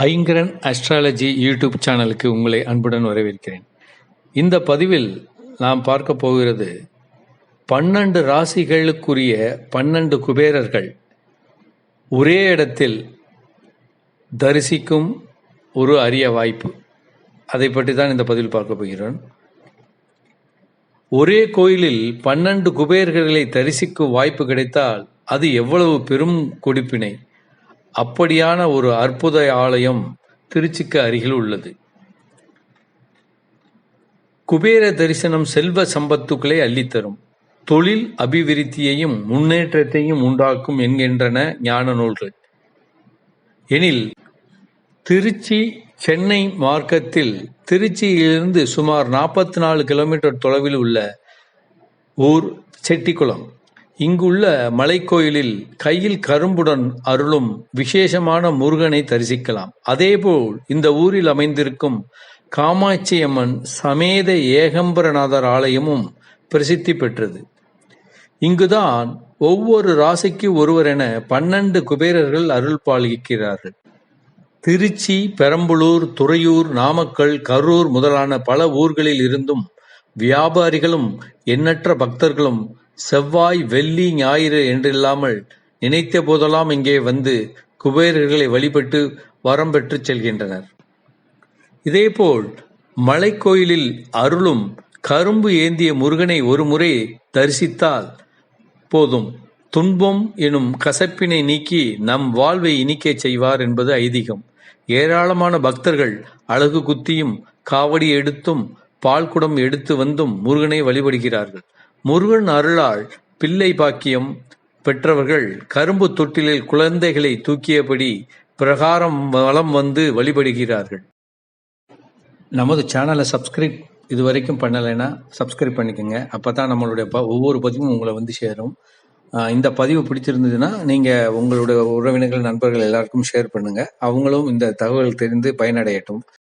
Ayngaran astrology YouTube சேனலுக்கு உங்களை அன்புடன் வரவேற்கிறேன். இந்த பதிவில் நாம் பார்க்க போகிறது 12 ராசிகளுக்குரிய 12 குபேரர்கள் ஒரே இடத்தில் தரிசிக்கும் ஒரு அரிய வாய்ப்பு. அதை பற்றி தான் இந்த பதிவில் பார்க்க போகிறோம். ஒரே கோயிலில் 12 குபேரர்களை தரிசிக்கும் வாய்ப்பு கிடைத்தால் அது எவ்வளவு பெரும் கொடுப்பினை. அப்படியான ஒரு அற்புத ஆலயம் திருச்சிக்கு அருகில் உள்ளது. குபேர தரிசனம் செல்வ சம்பத்துக்களை அள்ளித்தரும், தொழில் அபிவிருத்தியையும் முன்னேற்றத்தையும் உண்டாக்கும் என்கின்றன ஞான நூல்கள். எனில் திருச்சி சென்னை மார்க்கத்தில் திருச்சியிலிருந்து சுமார் 44 கிலோமீட்டர் தொலைவில் உள்ள ஊர் செட்டிக்குளம். இங்குள்ள மலைக்கோயிலில் கையில் கரும்புடன் அருளும் விசேஷமான முருகனை தரிசிக்கலாம். அதேபோல் இந்த ஊரில் அமைந்திருக்கும் காமாட்சியம்மன் சமேத ஏகம்பரநாதர் ஆலயமும் பிரசித்தி பெற்றது. இங்குதான் ஒவ்வொரு ராசிக்கு ஒருவர் என 12 குபேரர்கள் அருள் பாலிக்கிறார்கள். திருச்சி, பெரம்பலூர், துறையூர், நாமக்கல், கரூர் முதலான பல ஊர்களில் இருந்தும் வியாபாரிகளும் எண்ணற்ற பக்தர்களும் செவ்வாய், வெள்ளி, ஞாயிறு என்றில்லாமல் நினைத்த போதெல்லாம் இங்கே வந்து குபேரர்களை வழிபட்டு வரம் பெற்று செல்கின்றனர். இதேபோல் மலைக்கோயிலில் அருளும் கரும்பு ஏந்திய முருகனை ஒரு முறை தரிசித்தால் போதும், துன்பம் எனும் கசப்பினை நீக்கி நம் வாழ்வை இனிக்கச் செய்வார் என்பது ஐதீகம். ஏராளமான பக்தர்கள் அழகு குத்தியும் காவடி எடுத்தும் பால்குடம் எடுத்து வந்தும் முருகனை வழிபடுகிறார்கள். முருகன் அருளால் பிள்ளை பாக்கியம் பெற்றவர்கள் கரும்பு தொட்டிலில் குழந்தைகளை தூக்கியபடி பிரகாரம் வலம் வந்து வழிபடுகிறார்கள். நமது சேனலை சப்ஸ்கிரைப் இதுவரைக்கும் பண்ணலைன்னா சப்ஸ்கிரைப் பண்ணிக்கோங்க. அப்போ தான் நம்மளுடைய ஒவ்வொரு பதிவும் உங்களை வந்து சேரும். இந்த பதிவு பிடிச்சிருந்ததுன்னா நீங்கள் உங்களுடைய உறவினர்கள், நண்பர்கள் எல்லாருக்கும் ஷேர் பண்ணுங்கள். அவங்களும் இந்த தகவல் தெரிந்து பயனடையட்டும்.